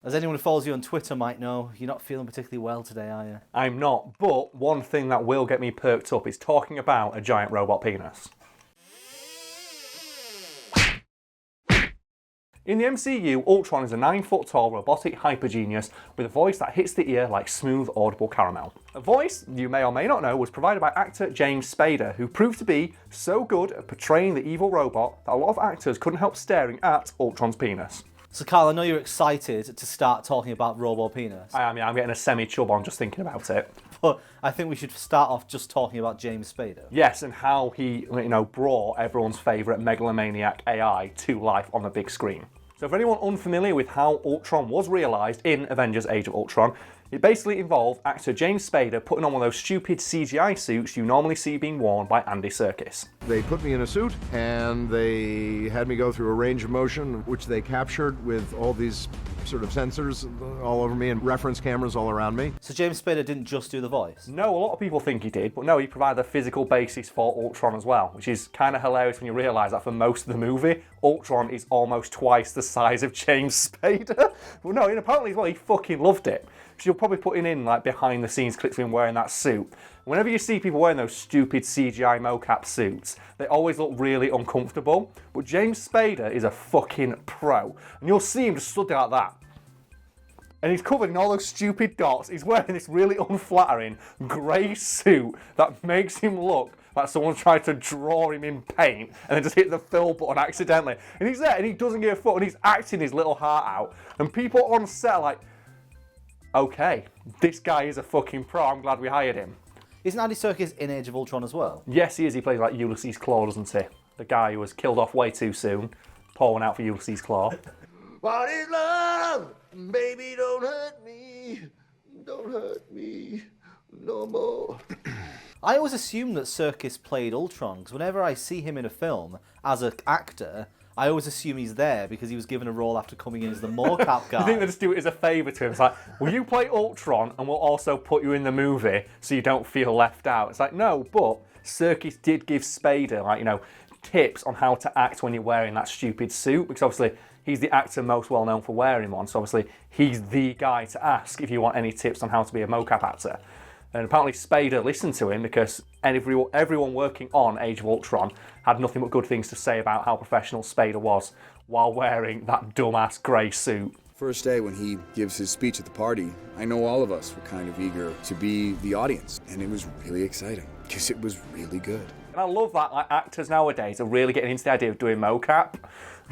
As anyone who follows you on Twitter might know, you're not feeling particularly well today, are you? I'm not, but one thing that will get me perked up is talking about a giant robot penis. In the MCU, Ultron is a 9-foot-tall robotic hypergenius with a voice that hits the ear like smooth, audible caramel. A voice, you may or may not know, was provided by actor James Spader, who proved to be so good at portraying the evil robot that a lot of actors couldn't help staring at Ultron's penis. So Karl, I know you're excited to start talking about Robo Penis. I am, yeah, I'm getting a semi-chub on just thinking about it. But I think we should start off just talking about James Spader. Yes, and how he, brought everyone's favourite megalomaniac AI to life on the big screen. So for anyone unfamiliar with how Ultron was realised in Avengers Age of Ultron, it basically involved actor James Spader putting on one of those stupid CGI suits you normally see being worn by Andy Serkis. They put me in a suit and they had me go through a range of motion, which they captured with all these sort of sensors all over me and reference cameras all around me. So James Spader didn't just do the voice? No, a lot of people think he did, but no, he provided a physical basis for Ultron as well, which is kind of hilarious when you realise that for most of the movie, Ultron is almost twice the size of James Spader. Well, no, and apparently as well, he fucking loved it. So you're probably putting in like behind the scenes clips of him wearing that suit. Whenever you see people wearing those stupid CGI mocap suits, they always look really uncomfortable. But James Spader is a fucking pro. And you'll see him just stood there like that. And he's covered in all those stupid dots. He's wearing this really unflattering grey suit that makes him look like someone tried to draw him in paint and then just hit the fill button accidentally. And he's there and he doesn't give a fuck and he's acting his little heart out. And people on set are like, okay, this guy is a fucking pro, I'm glad we hired him. Isn't Andy Serkis in Age of Ultron as well? Yes, he is. He plays like Ulysses Claw, doesn't he? The guy who was killed off way too soon, pouring out for Ulysses Claw. What is love? Baby, don't hurt me. Don't hurt me no more. I always assumed that Serkis played Ultron, because whenever I see him in a film as an actor, I always assume he's there because he was given a role after coming in as the mocap guy. I think they just do it as a favour to him. It's like, will you play Ultron and we'll also put you in the movie so you don't feel left out? It's like, no, but Serkis did give Spader, tips on how to act when you're wearing that stupid suit, because obviously he's the actor most well known for wearing one, so obviously he's the guy to ask if you want any tips on how to be a mocap actor. And apparently Spader listened to him because everyone working on Age of Ultron had nothing but good things to say about how professional Spader was while wearing that dumbass grey suit. First day when he gives his speech at the party, I know all of us were kind of eager to be the audience, and it was really exciting because it was really good. And I love that actors nowadays are really getting into the idea of doing mocap.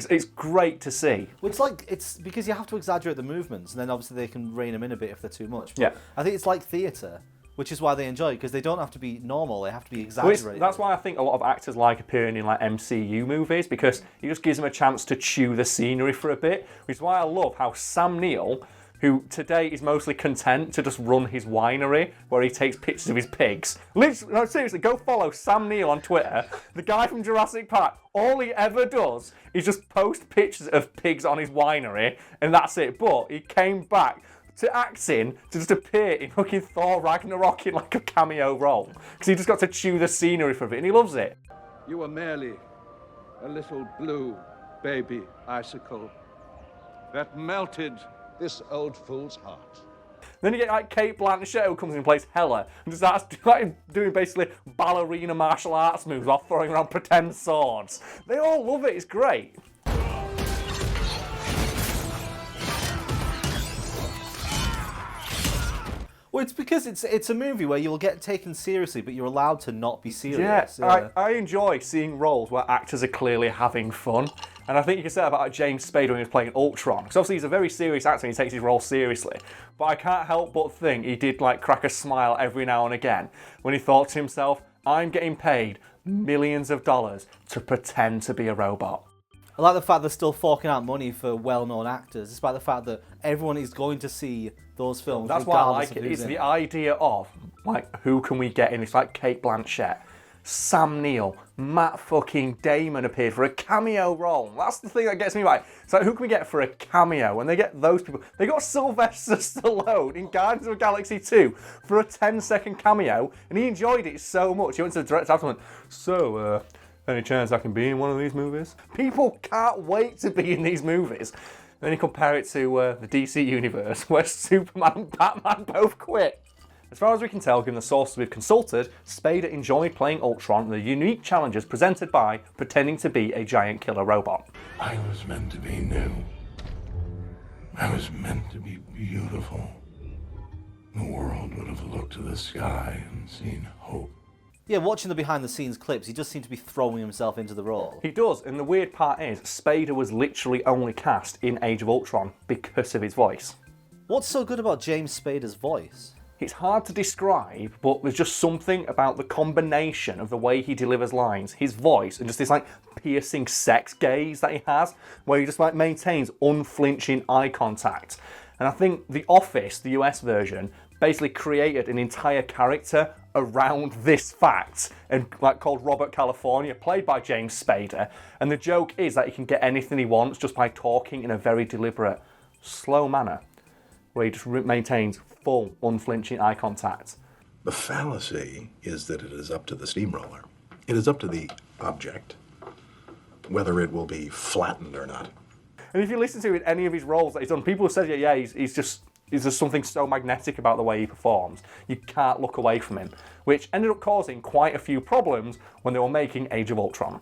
It's great to see. Well, it's because you have to exaggerate the movements, and then obviously they can rein them in a bit if they're too much. But yeah. I think it's like theatre, which is why they enjoy it, because they don't have to be normal, they have to be exaggerated. Well, that's why I think a lot of actors like appearing in like MCU movies, because it just gives them a chance to chew the scenery for a bit, which is why I love how Sam Neill, who today is mostly content to just run his winery where he takes pictures of his pigs. Literally, no, seriously, go follow Sam Neill on Twitter, the guy from Jurassic Park. All he ever does is just post pictures of pigs on his winery, and that's it. But he came back to acting to just appear in fucking Thor Ragnarok in like a cameo role, because he just got to chew the scenery for a bit, and he loves it. You were merely a little blue baby icicle that melted this old fool's heart. Then you get like Kate Blanchett, who comes in and plays Hela and just starts doing basically ballerina martial arts moves while throwing around pretend swords. They all love it, it's great. Well, it's because it's a movie where you'll get taken seriously, but you're allowed to not be serious. Yeah, I enjoy seeing roles where actors are clearly having fun. And I think you can say that about James Spader when he was playing Ultron. Because obviously he's a very serious actor and he takes his role seriously. But I can't help but think he did like crack a smile every now and again when he thought to himself, I'm getting paid millions of dollars to pretend to be a robot. I like the fact they're still forking out money for well-known actors, despite the fact that everyone is going to see those films. That's why I like it. It's the idea of, like, who can we get in? It's like Kate Blanchett, Sam Neill, Matt fucking Damon appeared for a cameo role. That's the thing that gets me right. It's like, who can we get for a cameo? And they get those people. They got Sylvester Stallone in Guardians of the Galaxy 2 for a 10-second cameo, and he enjoyed it so much. He went to the director afterwards and went, any chance I can be in one of these movies? People can't wait to be in these movies. Then you compare it to the DC universe, where Superman and Batman both quit. As far as we can tell, given the sources we've consulted, Spader enjoyed playing Ultron and the unique challenges presented by pretending to be a giant killer robot. I was meant to be new. I was meant to be beautiful. The world would have looked to the sky and seen hope. Yeah, watching the behind-the-scenes clips, he does seem to be throwing himself into the role. He does, and the weird part is, Spader was literally only cast in Age of Ultron because of his voice. What's so good about James Spader's voice? It's hard to describe, but there's just something about the combination of the way he delivers lines, his voice, and just this like piercing sex gaze that he has, where he just like maintains unflinching eye contact. And I think The Office, the US version, basically created an entire character around this fact, and like called Robert California, played by James Spader. And the joke is that he can get anything he wants just by talking in a very deliberate, slow manner, where he just maintains full, unflinching eye contact. The fallacy is that it is up to the steamroller. It is up to the object whether it will be flattened or not. And if you listen to any of his roles that he's done, people have said, yeah, he's just something so magnetic about the way he performs. You can't look away from him, which ended up causing quite a few problems when they were making Age of Ultron.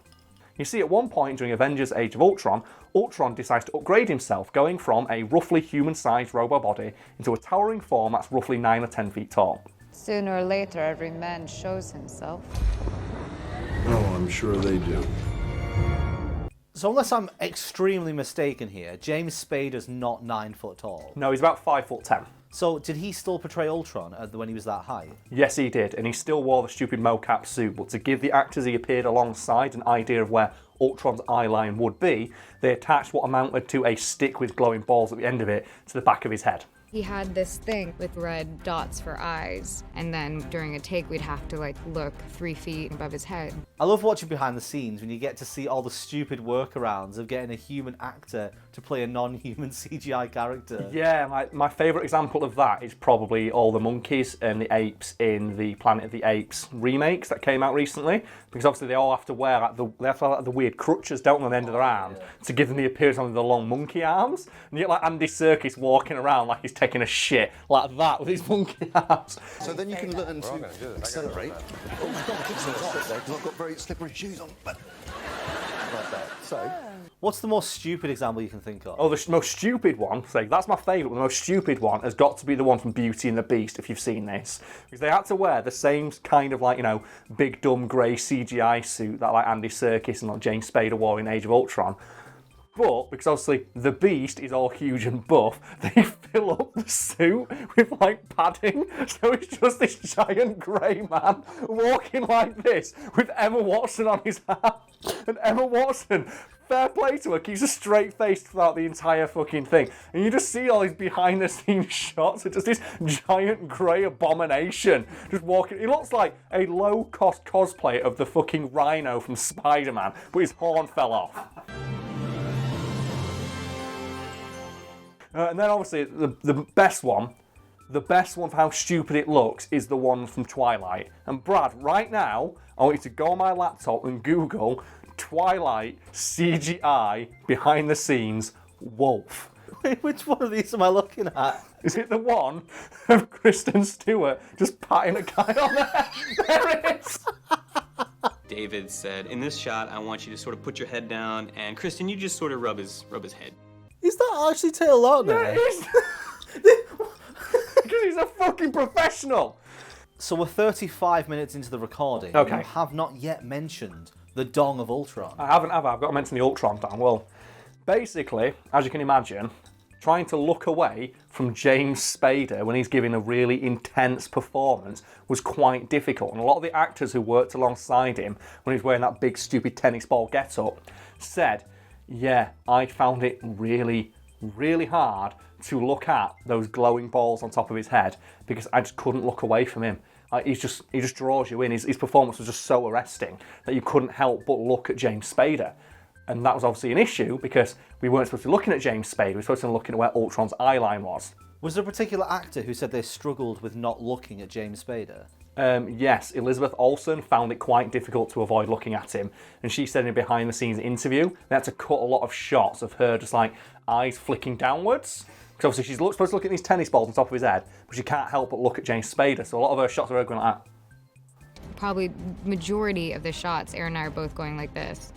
You see, at one point during Avengers Age of Ultron, Ultron decides to upgrade himself, going from a roughly human-sized robot body into a towering form that's roughly 9 or 10 feet tall. Sooner or later, every man shows himself. Oh, I'm sure they do. So unless I'm extremely mistaken here, James Spader's not 9 foot tall. No, he's about 5'10". So did he still portray Ultron when he was that height? Yes, he did, and he still wore the stupid mocap suit, but to give the actors he appeared alongside an idea of where Ultron's eye line would be, they attached what amounted to a stick with glowing balls at the end of it to the back of his head. He had this thing with red dots for eyes, and then during a take we'd have to look 3 feet above his head. I love watching behind the scenes when you get to see all the stupid workarounds of getting a human actor to play a non-human CGI character. Yeah, my favourite example of that is probably all the monkeys and the apes in the Planet of the Apes remakes that came out recently, because obviously they all have to wear the weird crutches, don't they, on the end of their arms, to give them the appearance of the long monkey arms. And you get Andy Serkis walking around like he's taking a shit like that with his monkey arms. So then you can learn to accelerate. Oh my God, it's not there because I've got very slippery shoes on. But like that. So. What's the most stupid example you can think of? Oh, the most stupid one, that's my favourite, the most stupid one has got to be the one from Beauty and the Beast, if you've seen this. Because they had to wear the same kind of big dumb grey CGI suit that Andy Serkis and James Spader wore in Age of Ultron. But, because obviously the Beast is all huge and buff, they fill up the suit with padding. So it's just this giant grey man walking like this with Emma Watson on his arm. And Emma Watson, fair play to her, keeps a straight face throughout the entire fucking thing. And you just see all these behind the scenes shots of just this giant grey abomination just walking. He looks like a low cost cosplay of the fucking Rhino from Spider-Man, but his horn fell off. And then obviously the best one for how stupid it looks is the one from Twilight. And Brad, right now, I want you to go on my laptop and Google Twilight CGI behind the scenes wolf. Wait, which one of these am I looking at? Is it the one of Kristen Stewart just patting a guy on the head? There it is! David said, in this shot, I want you to sort of put your head down, and Kristen, you just sort of rub his head. Is that actually Taylor Lautner? Yeah, it is! Because he's a fucking professional! So we're 35 minutes into the recording. Okay. You have not yet mentioned the Dong of Ultron. I haven't, have I? I've got to mention the Ultron Dong. Well, basically, as you can imagine, trying to look away from James Spader when he's giving a really intense performance was quite difficult. And a lot of the actors who worked alongside him when he was wearing that big stupid tennis ball get-up said, yeah, I found it really, really hard to look at those glowing balls on top of his head because I just couldn't look away from him. He just draws you in. His performance was just so arresting that you couldn't help but look at James Spader. And that was obviously an issue because we weren't supposed to be looking at James Spader, we were supposed to be looking at where Ultron's eye line was. Was there a particular actor who said they struggled with not looking at James Spader? Yes, Elizabeth Olsen found it quite difficult to avoid looking at him, and she said in a behind-the-scenes interview they had to cut a lot of shots of her just like eyes flicking downwards. Because obviously she's supposed to look at these tennis balls on top of his head, but she can't help but look at James Spader. So a lot of her shots are her going like that. Probably majority of the shots, Aaron and I are both going like this.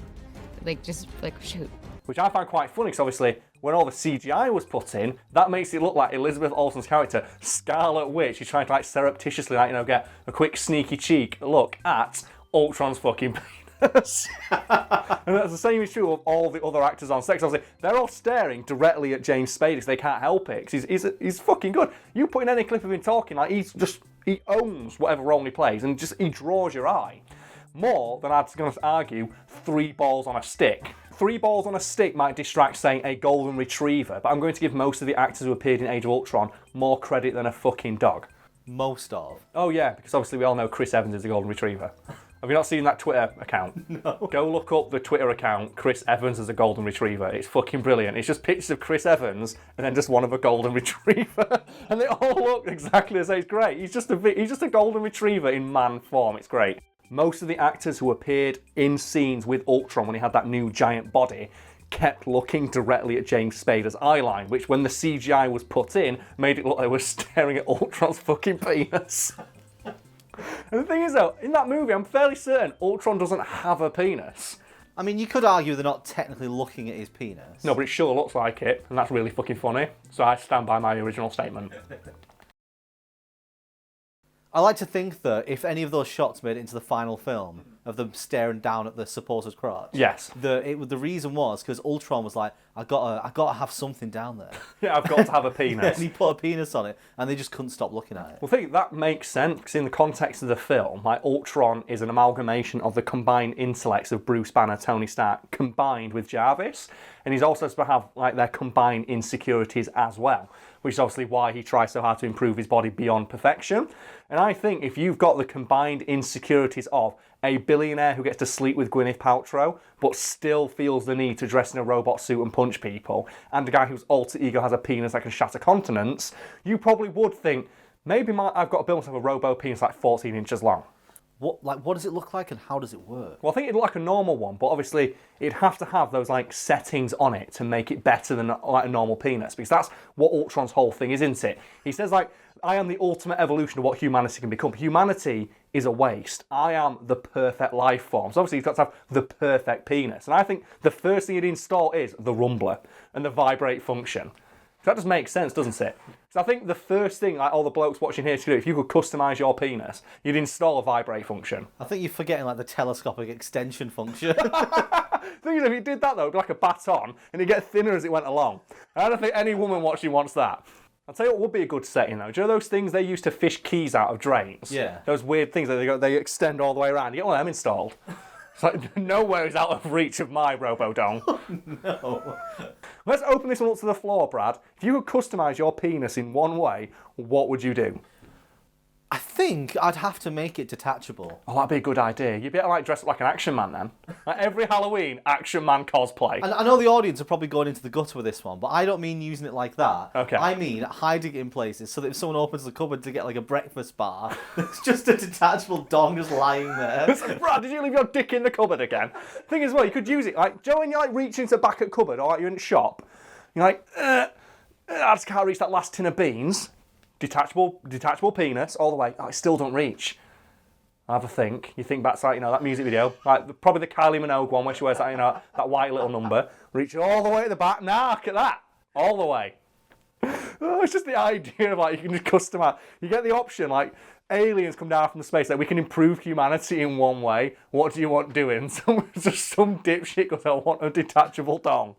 Like, just like, shoot. Which I find quite funny, because obviously when all the CGI was put in, that makes it look like Elizabeth Olsen's character, Scarlet Witch, is trying to like surreptitiously like, get a quick sneaky cheek look at Ultron's fucking penis. And that's the same is true of all the other actors on set. Obviously, they're all staring directly at James Spader because they can't help it, because he's fucking good. You put in any clip of him talking, like he owns whatever role he plays, and he draws your eye. More than I'm going to argue 3 balls on a stick. 3 balls on a stick might distract, say, a golden retriever, but I'm going to give most of the actors who appeared in Age of Ultron more credit than a fucking dog. Most of? Oh yeah, because obviously we all know Chris Evans is a golden retriever. Have you not seen that Twitter account? No. Go look up the Twitter account, Chris Evans as a golden retriever. It's fucking brilliant. It's just pictures of Chris Evans and then just one of a golden retriever. And they all look exactly the same. It's great. He's just a golden retriever in man form. It's great. Most of the actors who appeared in scenes with Ultron when he had that new giant body kept looking directly at James Spader's eyeline, which when the CGI was put in, made it look like they were staring at Ultron's fucking penis. And the thing is though, in that movie, I'm fairly certain Ultron doesn't have a penis. I mean, you could argue they're not technically looking at his penis. No, but it sure looks like it, and that's really fucking funny. So I stand by my original statement. I like to think that if any of those shots made it into the final film of them staring down at the supposed crotch, yes, the reason was because Ultron was like, I gotta have something down there. Yeah, I've got to have a penis. And he put a penis on it, and they just couldn't stop looking at it. Well, I think that makes sense because in the context of the film, like Ultron is an amalgamation of the combined intellects of Bruce Banner, Tony Stark, combined with Jarvis, and he's also supposed to have like their combined insecurities as well, which is obviously why he tries so hard to improve his body beyond perfection. And I think if you've got the combined insecurities of a billionaire who gets to sleep with Gwyneth Paltrow, but still feels the need to dress in a robot suit and punch people, and a guy whose alter ego has a penis that can shatter continents, you probably would think, maybe I've got to build myself a robo penis like 14 inches long. What does it look like and how does it work? Well, I think it'd look like a normal one, but obviously it'd have to have those like settings on it to make it better than like a normal penis, because that's what Ultron's whole thing is, isn't it? He says like, I am the ultimate evolution of what humanity can become. Humanity is a waste. I am the perfect life form. So obviously he's got to have the perfect penis. And I think the first thing he'd install is the rumbler and the vibrate function. That just makes sense, doesn't it? So I think the first thing like all the blokes watching here to do, if you could customise your penis, you'd install a vibrate function. I think you're forgetting like the telescopic extension function. The thing is, if you did that though, it'd be like a baton, and it'd get thinner as it went along. And I don't think any woman watching wants that. I'll tell you what would be a good setting though. Do you know those things they use to fish keys out of drains? Yeah. Those weird things that they extend all the way around. You get one of them installed. It's like, nowhere is out of reach of my Robo-Dong. Oh, no. Let's open this one up to the floor, Brad. If you could customise your penis in one way, what would you do? I think I'd have to make it detachable. Oh, that'd be a good idea. You'd be able to like dress up like an Action Man then. Like every Halloween, Action Man cosplay. And I know the audience are probably going into the gutter with this one, but I don't mean using it like that. Okay. I mean hiding it in places so that if someone opens the cupboard to get like a breakfast bar, it's just a detachable dong just lying there. Brad, did you leave your dick in the cupboard again? Thing is, well, you could use it like, Joe, when you're like reaching to the back at cupboard or like you're in the shop, you're like, I just can't reach that last tin of beans. Detachable penis all the way. Oh, I still don't reach. I have a think. You think back to like, that music video, like probably the Kylie Minogue one where she wears that, that white little number. Reach all the way at the back. Nah, look at that. All the way. Oh, it's just the idea of like you can just customize. You get the option like aliens come down from the space, like we can improve humanity in one way. What do you want doing? Just some dipshit goes, I want a detachable dong.